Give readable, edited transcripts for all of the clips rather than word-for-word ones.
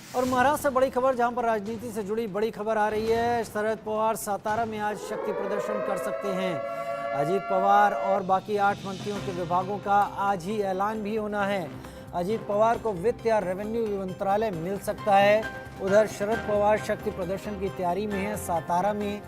और महाराष्ट्र से बड़ी खबर, जहां पर राजनीति से जुड़ी बड़ी खबर आ रही है। शरद पवार सातारा में आज शक्ति प्रदर्शन कर सकते हैं। अजीत पवार और बाकी 8 मंत्रियों के विभागों का आज ही ऐलान भी होना है। अजीत पवार को वित्त या रेवेन्यू मंत्रालय मिल सकता है। उधर शरद पवार शक्ति प्रदर्शन की तैयारी में है सातारा में।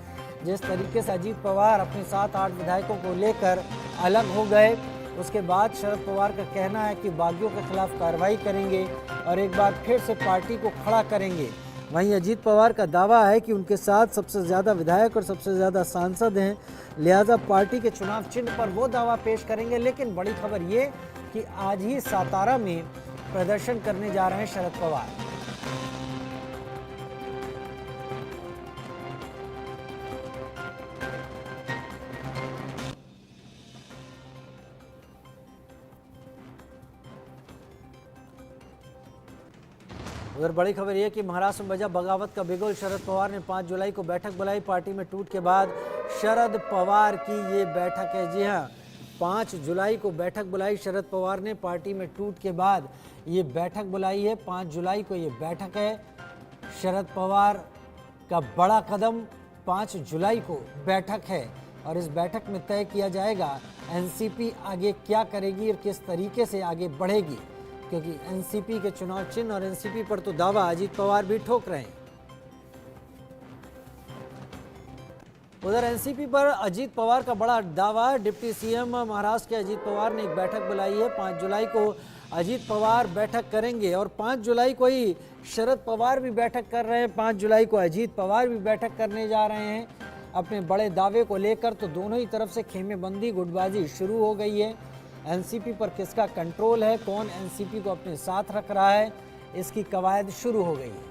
जिस तरीके से अजीत पवार अपने 7-8 विधायकों को लेकर अलग हो गए, उसके बाद शरद पवार का कहना है कि बागियों के खिलाफ कार्रवाई करेंगे और एक बार फिर से पार्टी को खड़ा करेंगे। वहीं अजीत पवार का दावा है कि उनके साथ सबसे ज़्यादा विधायक और सबसे ज़्यादा सांसद हैं, लिहाजा पार्टी के चुनाव चिन्ह पर वो दावा पेश करेंगे। लेकिन बड़ी खबर ये कि आज ही सातारा में प्रदर्शन करने जा रहे हैं शरद पवार। उधर बड़ी खबर यह कि महाराष्ट्र में बजा बगावत का बिगुल। शरद पवार ने 5 जुलाई को बैठक बुलाई। पार्टी में टूट के बाद शरद पवार की ये बैठक है। जी हां, 5 जुलाई को बैठक बुलाई शरद पवार ने। पार्टी में टूट के बाद ये बैठक बुलाई है। 5 जुलाई को ये बैठक है। शरद पवार का बड़ा कदम, 5 जुलाई को बैठक है और इस बैठक में तय किया जाएगा एनसीपी आगे क्या करेगी और किस तरीके से आगे बढ़ेगी, क्योंकि एनसीपी के चुनाव चिन्ह और एनसीपी पर तो दावा अजीत पवार भी ठोक रहे हैं। उधर एनसीपी पर अजीत पवार का बड़ा दावा। डिप्टी सीएम महाराष्ट्र के अजीत पवार ने एक बैठक बुलाई है। 5 जुलाई को अजीत पवार बैठक करेंगे और 5 जुलाई को ही शरद पवार भी बैठक कर रहे हैं। 5 जुलाई को अजीत पवार भी बैठक करने जा रहे हैं अपने बड़े दावे को लेकर। तो दोनों ही तरफ से खेमेबंदी, गुटबाजी शुरू हो गई है। एनसीपी पर किसका कंट्रोल है, कौन एनसीपी को अपने साथ रख रहा है, इसकी कवायद शुरू हो गई है।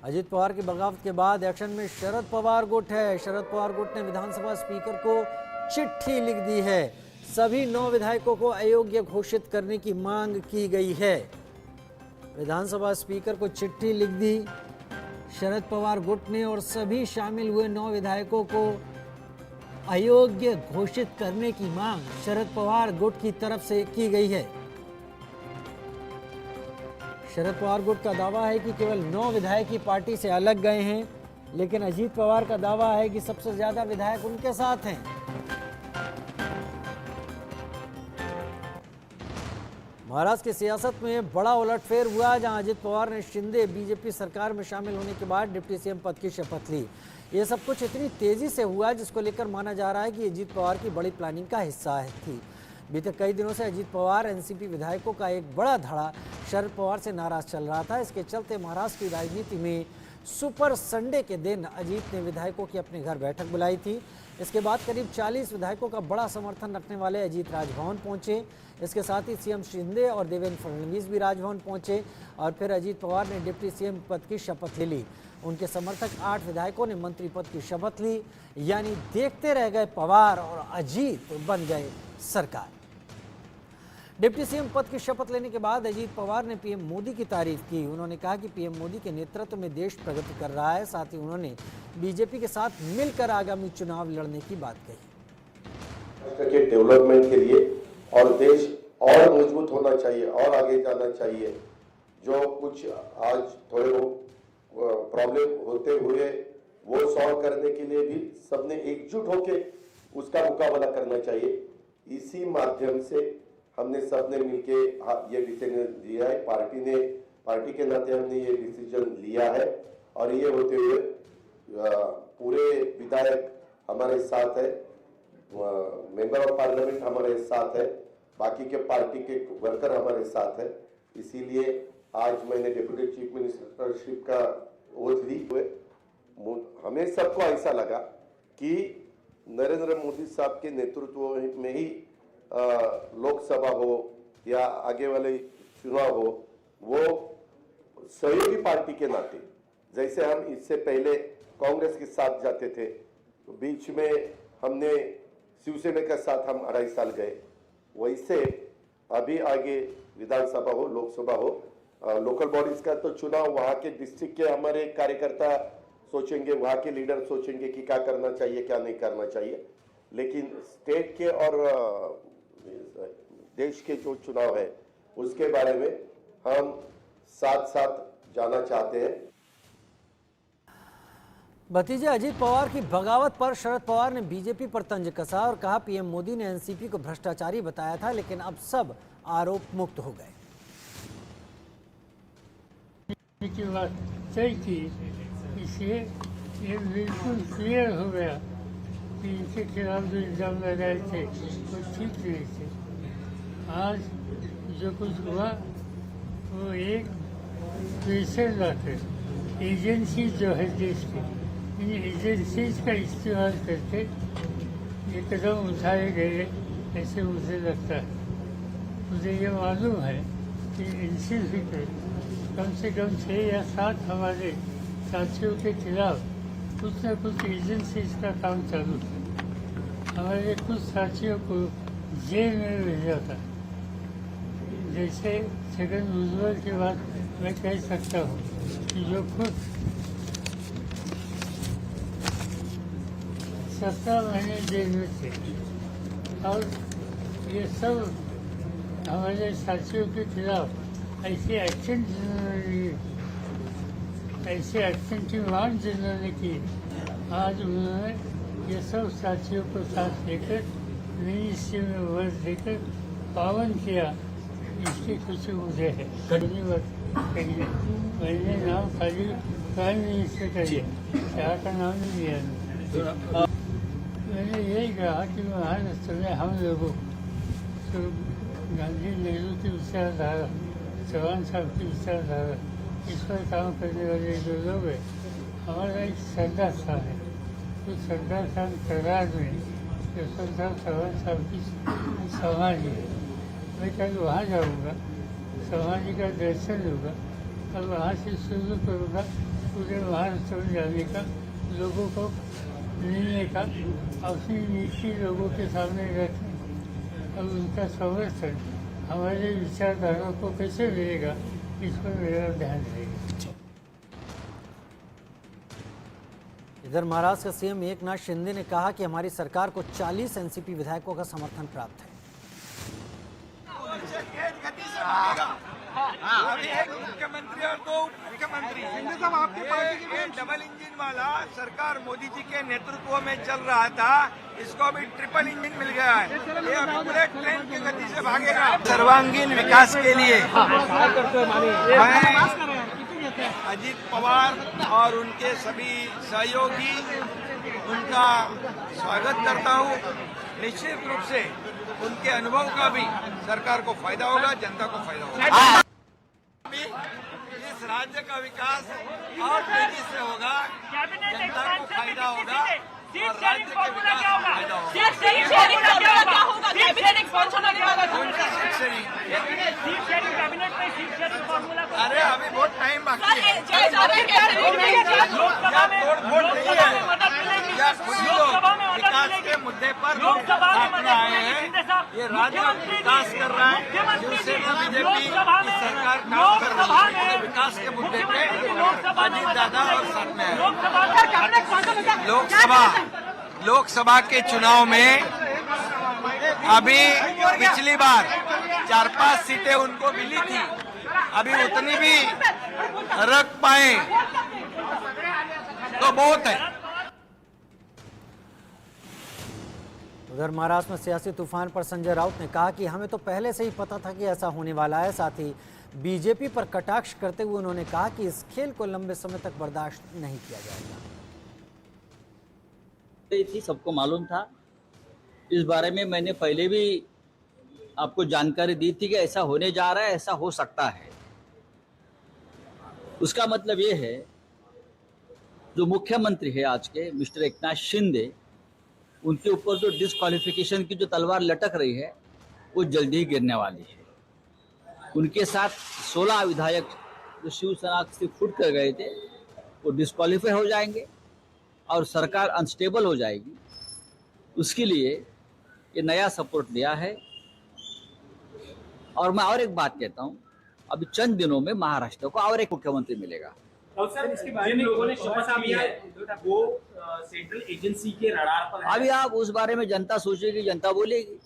अजीत पवार की बगावत के बाद एक्शन में शरद पवार गुट है। शरद पवार गुट ने विधानसभा स्पीकर को चिट्ठी लिख दी है। सभी 9 विधायकों को अयोग्य घोषित करने की मांग की गई है। विधानसभा स्पीकर को चिट्ठी लिख दी शरद पवार गुट ने और सभी शामिल हुए 9 विधायकों को अयोग्य घोषित करने की मांग शरद पवार गुट की तरफ से की गई है। शरद पवार गुट का दावा है कि केवल 9 विधायक ही पार्टी से अलग गए हैं, लेकिन अजीत पवार का दावा है कि सबसे ज्यादा विधायक उनके साथ हैं। महाराष्ट्र की सियासत में बड़ा उलटफेर हुआ, जहां अजीत पवार ने शिंदे बीजेपी सरकार में शामिल होने के बाद डिप्टी सीएम पद की शपथ ली। ये सब कुछ इतनी तेजी से हुआ जिसको लेकर माना जा रहा है कि अजीत पवार की बड़ी प्लानिंग का हिस्सा थी। बीते कई दिनों से अजीत पवार एनसीपी विधायकों का एक बड़ा धड़ा शरद पवार से नाराज चल रहा था। इसके चलते महाराष्ट्र की राजनीति में सुपर संडे के दिन अजीत ने विधायकों की अपने घर बैठक बुलाई थी। इसके बाद करीब 40 विधायकों का बड़ा समर्थन रखने वाले अजीत राजभवन पहुंचे। इसके साथ ही सीएम शिंदे और देवेंद्र फडणवीस भी राजभवन पहुंचे और फिर अजीत पवार ने डिप्टी सीएम पद की शपथ ले ली। उनके समर्थक 8 विधायकों ने मंत्री पद की शपथ ली। यानी देखते रह गए पवार और अजीत बन गए सरकार। डिप्टी सीएम पद की शपथ लेने के बाद अजीत पवार ने पीएम मोदी की तारीफ की। उन्होंने कहा कि पीएम मोदी के नेतृत्व में देश प्रगति कर रहा है। साथ ही उन्होंने बीजेपी के साथ मिलकर आगामी चुनाव लड़ने की बात कही। के डेवलपमेंट के लिए और देश और मजबूत होना चाहिए और आगे जाना चाहिए। जो कुछ आज थोड़े प्रॉब्लम होते हुए वो सॉल्व करने के लिए भी सबने एकजुट होकर उसका मुकाबला करना चाहिए। इसी माध्यम से हमने सबने मिलके ये डिसीजन लिया है। पार्टी के नाते हमने ये डिसीजन लिया है और ये होते हुए पूरे विधायक हमारे साथ है, मेंबर ऑफ पार्लियामेंट हमारे साथ है, बाकी के पार्टी के वर्कर हमारे साथ है। इसीलिए आज मैंने डिप्टी चीफ मिनिस्टरशिप का ओथ ली हुए। हमें सबको ऐसा लगा कि नरेंद्र मोदी साहब के नेतृत्व में ही लोकसभा हो या आगे वाले चुनाव हो, वो सहयोगी पार्टी के नाते, जैसे हम इससे पहले कांग्रेस के साथ जाते थे, बीच में हमने शिवसेना के साथ हम 2.5 साल गए, वैसे अभी आगे विधानसभा हो, लोकसभा हो, लोकल बॉडीज का तो चुनाव वहाँ के डिस्ट्रिक्ट के हमारे कार्यकर्ता सोचेंगे, वहाँ के लीडर सोचेंगे कि क्या करना चाहिए क्या नहीं करना चाहिए। लेकिन स्टेट के और देश के जो चुनाव है उसके बारे में हम साथ साथ जाना चाहते हैं। भतीजे अजीत पवार की बगावत पर शरद पवार ने बीजेपी पर तंज कसा और कहा पीएम मोदी ने एनसीपी को भ्रष्टाचारी बताया था, लेकिन अब सब आरोप मुक्त हो गए। की बात सही थी, इसलिए ये बिल्कुल क्लियर हो गया कि इनके खिलाफ जो इल्जाम लगाए थे वो ठीक नहीं थे। आज जो कुछ हुआ वो एक प्रेशर लाकर एजेंसी जो है देश की, इन एजेंसीज का इस्तेमाल करके ये कदम उठाए गए ऐसे मुझे लगता है। मुझे ये मालूम है कि एनसीपी पे कम से कम 6 या 7 हमारे साथियों के खिलाफ कुछ न कुछ एजेंसीज का काम चालू था। हमारे कुछ साथियों को जेल में भेजा था। जैसे छगन भुजबल के बाद मैं कह सकता हूँ कि जो खुद 17 महीने जेल में थे और ये सब हमारे साथियों के खिलाफ ऐसे एक्शन की मांग जिन्होंने की, आज उन्होंने ये सब साथियों को साथ लेकर नई स्कीम में वर्ष देकर पावन किया। इसकी खुशी मुझे है। कहिए मैंने नाम खाली प्राइम मिनिस्टर का लिया, क्या का नाम नहीं लिया। मैंने यही कहा कि महाराष्ट्र में हम लोगों तो गांधी नेहरू की विचारधारा, चौहान साहब की विचारधारा, इस पर काम करने वाले जो लोग हैं, हमारा एक सरदार साहब है, तो सरदार साहब करार में जो सरदार चौहान साहब की समाधि है, मैं कल वहाँ जाऊँगा, समाधि का दर्शन होगा और वहाँ से शुरू करूँगा पूरे महाराष्ट्र में जाने का, लोगों को मिलने का, अपनी नीति लोगों के सामने रखने और उनका समर्थन हमारे विचारधारा को कैसे मिलेगा, इस पर मेरा ध्यान रहेगा। इधर महाराष्ट्र का सीएम एकनाथ शिंदे ने कहा कि हमारी सरकार को 40 एनसीपी विधायकों का समर्थन प्राप्त है। अभी एक मुख्यमंत्री और 2 मुख्यमंत्री, डबल इंजन वाला सरकार मोदी जी के नेतृत्व में चल रहा था, इसको अभी ट्रिपल इंजन मिल गया है। ये अभी पूरे ट्रेन की गति से भागेगा। सर्वांगीण विकास के लिए मैं अजीत पवार और उनके सभी सहयोगी उनका स्वागत करता हूँ। निश्चित रूप से उनके अनुभव का भी सरकार को फायदा होगा, जनता को फायदा होगा। इस राज्य का विकास और तेजी से होगा, जनता को फायदा होगा और राज्य के विकास को फायदा होगा। अरे अभी बहुत टाइम बाकी है। विकास के मुद्दे पर सामने आए हैं। ये राज्य विकास कर रहा है, शिवसेना बीजेपी की सरकार काम कर रही है। विकास के मुद्दे पे अजीत दादा और सामने आए। लोकसभा के चुनाव में अभी पिछली बार 4-5 सीटें उनको मिली थी, अभी उतनी भी रख पाए तो बहुत है। उधर महाराष्ट्र में सियासी तूफान पर संजय राउत ने कहा कि हमें तो पहले से ही पता था कि ऐसा होने वाला है। साथ ही बीजेपी पर कटाक्ष करते हुए उन्होंने कहा कि इस खेल को लंबे समय तक बर्दाश्त नहीं किया जाएगा। थी, सबको मालूम था। इस बारे में मैंने पहले भी आपको जानकारी दी थी कि ऐसा होने जा रहा है, ऐसा हो सकता है। उसका मतलब ये है, जो मुख्यमंत्री है आज के मिस्टर एकनाथ शिंदे, उनके ऊपर जो डिस्क्वालिफिकेशन की जो तलवार लटक रही है वो जल्दी ही गिरने वाली है। उनके साथ 16 विधायक जो शिवसेना से फुट कर गए थे वो डिस्क्वालीफाई हो जाएंगे और सरकार अनस्टेबल हो जाएगी। उसके लिए ये नया सपोर्ट दिया है। और मैं और एक बात कहता हूँ, अभी चंद दिनों में महाराष्ट्र को और एक मुख्यमंत्री मिलेगा। और सर इसके बारे में लोगों ने शपथ ली है, वो सेंट्रल एजेंसी के रडार पर है। अभी आप उस बारे में जनता सोचेगी, जनता बोलेगी।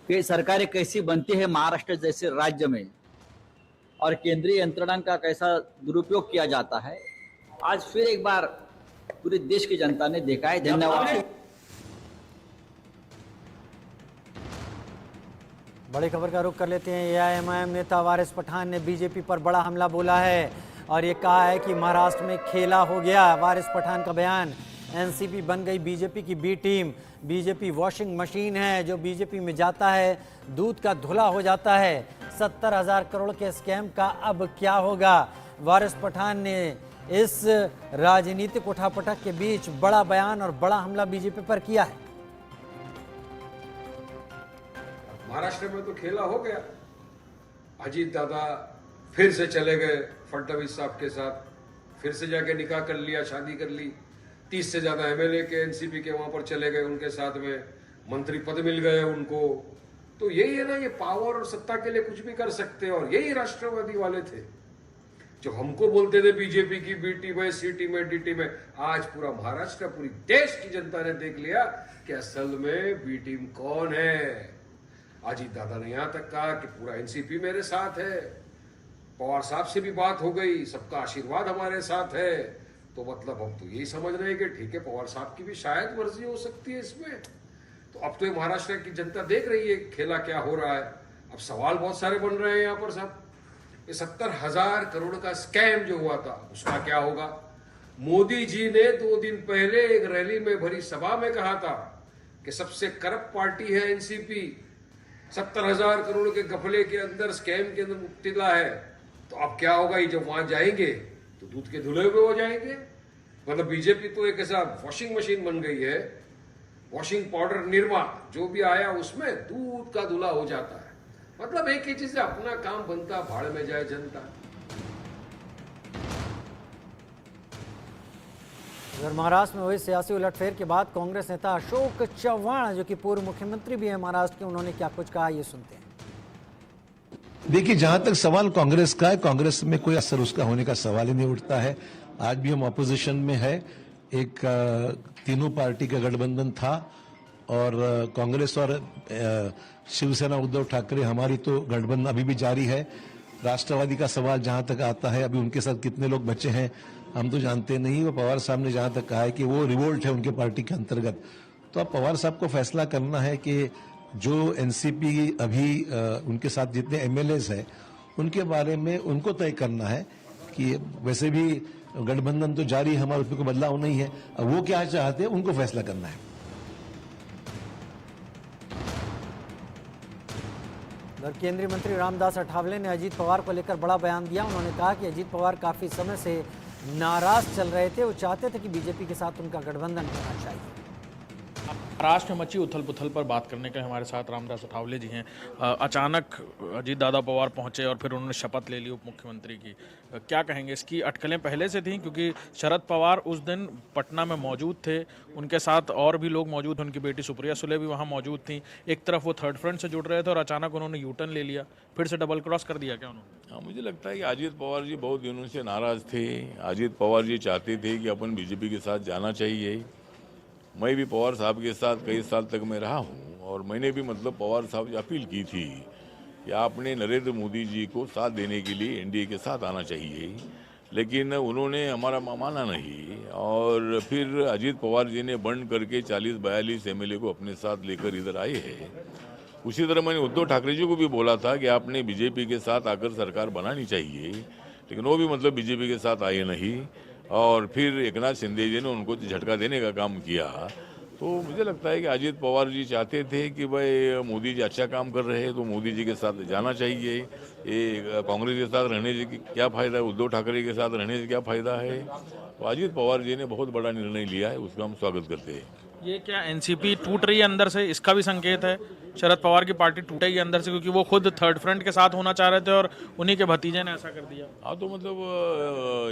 कि सरकारें कैसी बनती है महाराष्ट्र जैसे राज्य में और केंद्रीय यंत्रणा का कैसा दुरुपयोग किया जाता है, आज फिर एक बार पूरे देश की जनता ने देखा है। धन्यवाद। बड़ी खबर का रुख कर लेते हैं। एआईएमआईएम नेता वारिस पठान ने बीजेपी पर बड़ा हमला बोला है और ये कहा है कि महाराष्ट्र में खेला हो गया। वारिस पठान का बयान, एनसीपी बन गई बीजेपी की B team, BJP washing machine है, जो बीजेपी में जाता है दूध का धुला हो जाता है। 70,000 करोड़ के स्कैम का अब क्या होगा? वारिस पठान ने इस राजनीतिक उठापटक के बीच बड़ा बयान और बड़ा हमला बीजेपी पर किया है। महाराष्ट्र में तो खेला हो गया। अजीत दादा फिर से चले गए फडणवीस साहब के साथ, फिर से जाके निकाह कर लिया, शादी कर ली। 30 से ज्यादा एमएलए के एनसीपी के वहां पर चले गए, उनके साथ में मंत्री पद मिल गए उनको। तो यही है ना, ये पावर और सत्ता के लिए कुछ भी कर सकते हैं। और यही राष्ट्रवादी वाले थे जो हमको बोलते थे बीजेपी की बी टीम है, सी टीम है, डी टीम है। आज पूरा महाराष्ट्र, पूरी देश की जनता ने देख लिया कि असल में बी टीम कौन है। अजीत दादा ने यहां तक कहा कि पूरा एनसीपी मेरे साथ है। पवार साहब से भी बात हो गई, सबका आशीर्वाद हमारे साथ है। तो मतलब हम तो यही समझ रहे हैं कि ठीक है, पवार साहब की भी शायद मर्जी हो सकती है इसमें। तो अब तो ये महाराष्ट्र की जनता देख रही है खेला क्या हो रहा है। अब सवाल बहुत सारे बन रहे हैं यहाँ पर साहब। ये 70,000 करोड़ का स्कैम जो हुआ था, उसका क्या होगा? मोदी जी ने 2 दिन पहले एक रैली में भरी सभा में कहा था कि सबसे करप्ट पार्टी है एनसीपी, 70,000 करोड़ के गफले के अंदर, स्कैम के अंदर मुब्तला है। तो अब क्या होगा? ये जब वहां जाएंगे तो दूध के धुले हुए हो जाएंगे। मतलब बीजेपी तो एक ऐसा वॉशिंग मशीन बन गई है, वॉशिंग पाउडर निरमा जो भी आया उसमें दूध का धुला हो जाता है। मतलब एक ही चीज से अपना काम बनता, भाड़ में जाए जनता। उधर महाराष्ट्र में हुई सियासी उलटफेर के बाद कांग्रेस नेता अशोक चव्हाण, जो कि पूर्व मुख्यमंत्री भी है महाराष्ट्र के, उन्होंने क्या कुछ कहा, ये सुनते हैं। देखिए, जहां तक सवाल कांग्रेस का है, कांग्रेस में कोई असर उसका होने का सवाल ही नहीं उठता है। आज भी हम ऑपोजिशन में है। एक तीनों पार्टी का गठबंधन था और कांग्रेस और शिवसेना उद्धव ठाकरे, हमारी तो गठबंधन अभी भी जारी है। राष्ट्रवादी का सवाल जहां तक आता है, अभी उनके साथ कितने लोग बचे हैं हम तो जानते नहीं। वो पवार साहब ने जहां तक कहा है कि वो रिवोल्ट है उनके पार्टी के अंतर्गत। तो अब पवार साहब को फैसला करना है कि जो एनसीपी अभी उनके साथ जितने एमएलएज हैं उनके बारे में उनको तय करना है कि वैसे भी गठबंधन तो जारी है हमारा, उसमें कोई बदलाव नहीं है। अब वो क्या चाहते हैं उनको फैसला करना है। केंद्रीय मंत्री रामदास अठावले ने अजीत पवार को लेकर बड़ा बयान दिया। उन्होंने कहा कि अजीत पवार काफी समय से नाराज चल रहे थे, वो चाहते थे कि बीजेपी के साथ उनका गठबंधन होना चाहिए। महाराष्ट्र में मची उथल पुथल पर बात करने के लिए हमारे साथ रामदास अठावले जी हैं। अचानक अजीत दादा पवार पहुंचे और फिर उन्होंने शपथ ले ली उप मुख्यमंत्री की। क्या कहेंगे, इसकी अटकलें पहले से थीं? क्योंकि शरद पवार उस दिन पटना में मौजूद थे, उनके साथ और भी लोग मौजूद थे, उनकी बेटी सुप्रिया सुले भी वहाँ मौजूद थी। एक तरफ वो थर्ड फ्रंट से जुड़ रहे थे और अचानक उन्होंने यूटर्न ले लिया, फिर से डबल क्रॉस कर दिया क्या उन्होंने? हाँ, मुझे लगता है कि अजीत पवार जी बहुत दिनों से नाराज थे। अजीत पवार जी चाहते थे कि अपन बीजेपी के साथ जाना चाहिए। मैं भी पवार साहब के साथ कई साल तक मैं रहा हूँ और मैंने भी मतलब पवार साहब से अपील की थी कि आपने नरेंद्र मोदी जी को साथ देने के लिए एनडीए के साथ आना चाहिए, लेकिन उन्होंने हमारा माना नहीं। और फिर अजीत पवार जी ने बंद करके 40-42 एमएलए को अपने साथ लेकर इधर आए हैं। उसी तरह मैंने उद्धव ठाकरे जी को भी बोला था कि आपने बीजेपी के साथ आकर सरकार बनानी चाहिए, लेकिन वो भी मतलब बीजेपी के साथ आए नहीं। और फिर एकनाथ शिंदे जी ने उनको झटका देने का काम किया। तो मुझे लगता है कि अजीत पवार जी चाहते थे कि भाई मोदी जी अच्छा काम कर रहे हैं तो मोदी जी के साथ जाना चाहिए। ये कांग्रेस के साथ रहने से क्या फ़ायदा है, उद्धव ठाकरे के साथ रहने से क्या फ़ायदा है। तो अजीत पवार जी ने बहुत बड़ा निर्णय लिया है, उसका हम स्वागत करते हैं। ये क्या एनसीपी टूट रही है अंदर से, इसका भी संकेत है? शरद पवार की पार्टी टूटेगी अंदर से क्योंकि वो खुद थर्ड फ्रंट के साथ होना चाह रहे थे और उन्हीं के भतीजे ने ऐसा कर दिया। हाँ, तो मतलब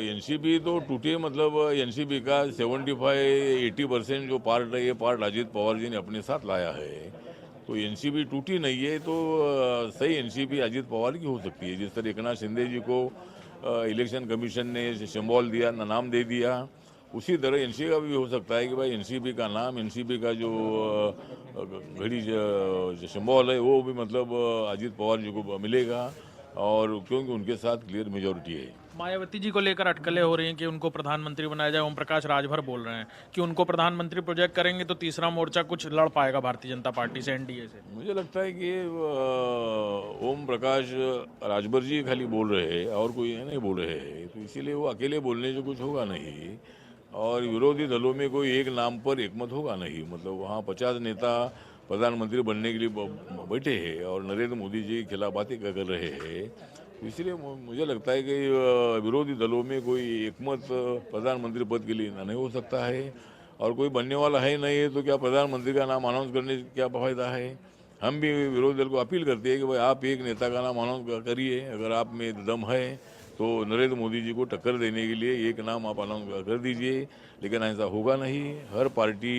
एनसीपी तो टूटे, मतलब एनसीपी का 75-80% जो पार्ट है, ये पार्ट अजीत पवार जी ने अपने साथ लाया है। तो एनसीपी टूटी नहीं है, तो सही एनसीपी अजीत पवार की हो सकती है। जिस तरह एकनाथ शिंदे जी को इलेक्शन कमीशन ने सिंबल दिया, नाम दे दिया, उसी तरह एनसीपी का भी हो सकता है कि भाई एनसीपी का नाम, एनसीपी का जो घड़ी जो सिंबल है वो भी मतलब अजीत पवार जी को मिलेगा, और क्योंकि उनके साथ क्लियर मेजोरिटी है। मायावती जी को लेकर अटकलें हो रही हैं कि उनको प्रधानमंत्री बनाया जाए। ओम प्रकाश राजभर बोल रहे हैं कि उनको प्रधानमंत्री प्रोजेक्ट करेंगे तो तीसरा मोर्चा कुछ लड़ पाएगा भारतीय जनता पार्टी से, एनडीए से। मुझे लगता है कि ओम प्रकाश राजभर जी खाली बोल रहे हैं और कोई नहीं बोल रहे हैं, तो इसीलिए वो अकेले बोलने से कुछ होगा नहीं, और विरोधी दलों में कोई एक नाम पर एकमत होगा नहीं। मतलब वहाँ 50 नेता प्रधानमंत्री बनने के लिए बैठे हैं और नरेंद्र मोदी जी के खिलाफ बातें कर रहे हैं, तो इसलिए मुझे लगता है कि विरोधी दलों में कोई एकमत प्रधानमंत्री पद के लिए नहीं हो सकता है, और कोई बनने वाला है नहीं है तो क्या प्रधानमंत्री का नाम अनाउंस करने से क्या फायदा है। हम भी विरोधी दल को अपील करते हैं कि भाई आप एक नेता का नाम अनाउंस करिए, अगर आप में दम है तो नरेंद्र मोदी जी को टक्कर देने के लिए एक नाम आप अनाउंस कर दीजिए, लेकिन ऐसा होगा नहीं। हर पार्टी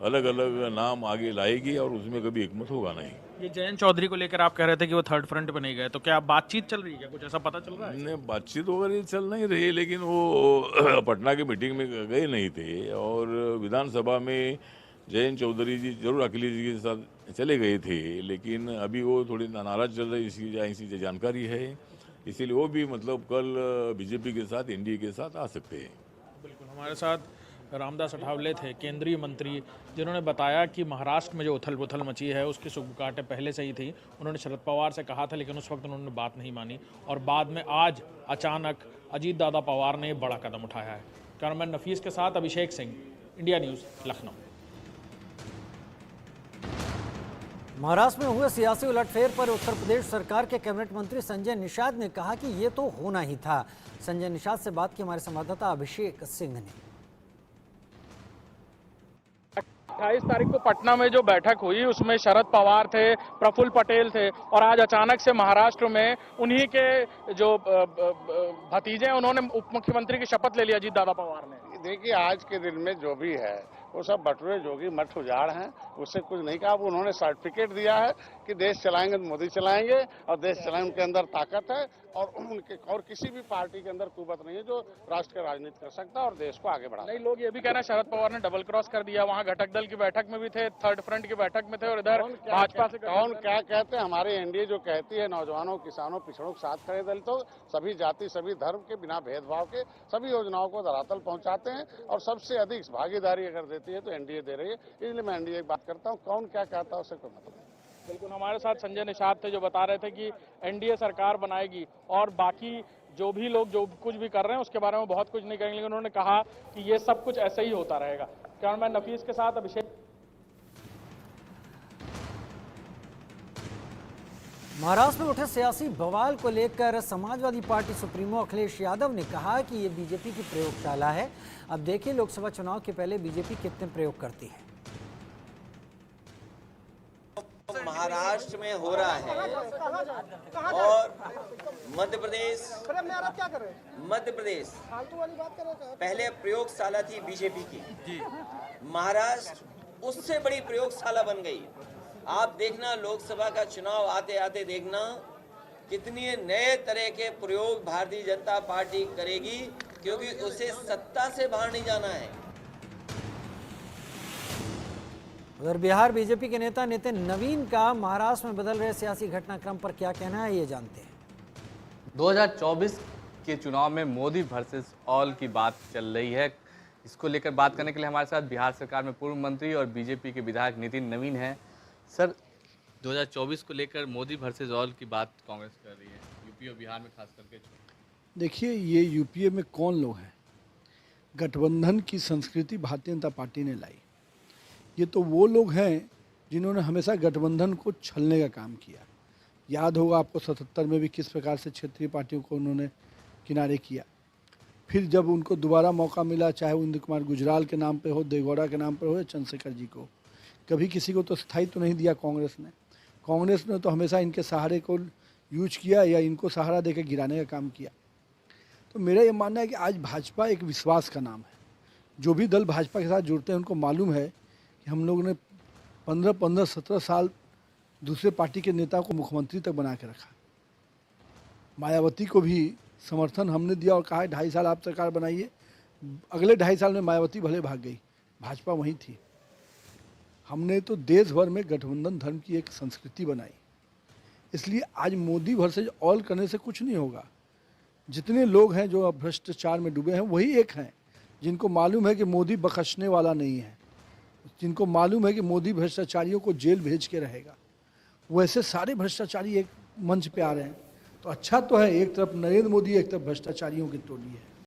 अलग अलग नाम आगे लाएगी और उसमें कभी एकमत होगा नहीं। ये जयंत चौधरी को लेकर आप कह रहे थे कि वो थर्ड फ्रंट पे नहीं गए, तो क्या बातचीत चल रही है, क्या कुछ ऐसा पता चल रहा है? नहीं, बातचीत वगैरह चल नहीं रही है, लेकिन वो पटना की मीटिंग में गए नहीं थे, और विधानसभा में जयंत चौधरी जी जरूर अखिलेश जी के साथ चले गए थे, लेकिन अभी वो थोड़ी नाराज चल रही, इसकी जानकारी है, इसीलिए वो भी मतलब कल बीजेपी के साथ, एनडीए के साथ आ सकते हैं। बिल्कुल, हमारे साथ रामदास अठावले थे, केंद्रीय मंत्री, जिन्होंने बताया कि महाराष्ट्र में जो उथल पुथल मची है उसकी सुगबुगाहटें पहले से ही थी। उन्होंने शरद पवार से कहा था, लेकिन उस वक्त उन्होंने बात नहीं मानी, और बाद में आज अचानक अजीत दादा पवार ने बड़ा कदम उठाया है। कैमरामैन नफीस के साथ अभिषेक सिंह, इंडिया न्यूज़, लखनऊ। महाराष्ट्र में हुए सियासी उलटफेर पर उत्तर प्रदेश सरकार के कैबिनेट मंत्री संजय निषाद ने कहा कि ये तो होना ही था। संजय निषाद से बात की हमारे संवाददाता अभिषेक सिंह ने। 28 तारीख को पटना में जो बैठक हुई उसमें शरद पवार थे, प्रफुल्ल पटेल थे, और आज अचानक से महाराष्ट्र में उन्हीं के जो भतीजे हैं उन्होंने उप मुख्यमंत्री की शपथ ले लिया अजीत दादा पवार ने। देखिए, आज के दिन में जो भी है वो सब बटुए जोगी मठ उजाड़ हैं, उससे कुछ नहीं कहा। उन्होंने सर्टिफिकेट दिया है कि देश चलाएंगे तो मोदी चलाएंगे, और देश चलाने उनके अंदर ताकत है, और किसी भी पार्टी के अंदर कुवत नहीं है जो राष्ट्र का राजनीति कर सकता है और देश को आगे बढ़ा। नहीं, लोग ये भी कहना है शरद पवार ने डबल क्रॉस कर दिया, वहाँ घटक दल की बैठक में भी थे, थर्ड फ्रंट की बैठक में थे, और इधर भाजपा से कौन क्या कहते हैं। हमारे एनडीए जो कहती है नौजवानों, किसानों, पिछड़ों के साथ खड़े दल, तो सभी जाति, सभी धर्म के बिना भेदभाव के सभी योजनाओं को धरातल पहुंचाते हैं, और सबसे अधिक भागीदारी अगर देती है तो एनडीए दे रही है। इसलिए मैं एनडीए की बात करता हूँ, कौन क्या कहता है उससे कोई मतलब नहीं। बिल्कुल, हमारे साथ संजय निषाद थे जो बता रहे थे कि एनडीए सरकार बनाएगी, और बाकी जो भी लोग जो कुछ भी कर रहे हैं उसके बारे में बहुत कुछ नहीं कहेंगे, लेकिन उन्होंने कहा कि ये सब कुछ ऐसे ही होता रहेगा। कैमरामैन नफीस के साथ अभिषेक। महाराष्ट्र में उठे सियासी बवाल को लेकर समाजवादी पार्टी सुप्रीमो अखिलेश यादव ने कहा कि ये बीजेपी की प्रयोगशाला है। अब देखिए लोकसभा चुनाव के पहले बीजेपी कितने प्रयोग करती है। महाराष्ट्र में हो रहा है, और मध्य प्रदेश पहले प्रयोगशाला थी बीजेपी की, महाराष्ट्र उससे बड़ी प्रयोगशाला बन गई। आप देखना, लोकसभा का चुनाव आते आते देखना कितने नए तरह के प्रयोग भारतीय जनता पार्टी करेगी, क्योंकि उसे सत्ता से बाहर नहीं जाना है। उधर बिहार बीजेपी के नेता नितिन नवीन का महाराष्ट्र में बदल रहे सियासी घटनाक्रम पर क्या कहना है, ये जानते हैं। 2024 के चुनाव में मोदी वर्सेस ऑल की बात चल रही है। इसको लेकर बात करने के लिए हमारे साथ बिहार सरकार में पूर्व मंत्री और बीजेपी के विधायक नितिन नवीन हैं। सर, 2024 को लेकर मोदी वर्सेस ऑल की बात कांग्रेस कर रही है, यूपी और बिहार में खास करके। देखिए, ये यूपीए में कौन लोग हैं? गठबंधन की संस्कृति भारतीय जनता पार्टी ने लाई। ये तो वो लोग हैं जिन्होंने हमेशा गठबंधन को छलने का काम किया। याद होगा आपको 77 में भी किस प्रकार से क्षेत्रीय पार्टियों को उन्होंने किनारे किया। फिर जब उनको दोबारा मौका मिला, चाहे वो इंद्र कुमार गुजराल के नाम पे हो, देवेगौड़ा के नाम पर हो या चंद्रशेखर जी को, कभी किसी को तो स्थायित्व तो नहीं दिया कांग्रेस ने। कांग्रेस ने तो हमेशा इनके सहारे को यूज किया या इनको सहारा देकर गिराने का काम किया। तो मेरा ये मानना है कि आज भाजपा एक विश्वास का नाम है। जो भी दल भाजपा के साथ जुड़ते हैं उनको मालूम है कि हम लोगों ने 15-17 साल दूसरे पार्टी के नेता को मुख्यमंत्री तक बना के रखा। मायावती को भी समर्थन हमने दिया और कहा 2.5 साल आप सरकार बनाइए, अगले 2.5 साल में मायावती भले भाग गई, भाजपा वहीं थी। हमने तो देश भर में गठबंधन धर्म की एक संस्कृति बनाई। इसलिए आज मोदी वर्सेज ऑल करने से कुछ नहीं होगा। जितने लोग हैं जो अब भ्रष्टाचार में डूबे हैं वही एक हैं जिनको मालूम है कि मोदी बख्शने वाला नहीं है, जिनको मालूम है कि मोदी भ्रष्टाचारियों को जेल भेज के रहेगा। वैसे सारे भ्रष्टाचारी एक मंच पे आ रहे हैं, तो अच्छा तो है। एक तरफ नरेंद्र मोदी, एक तरफ भ्रष्टाचारियों की टोली है।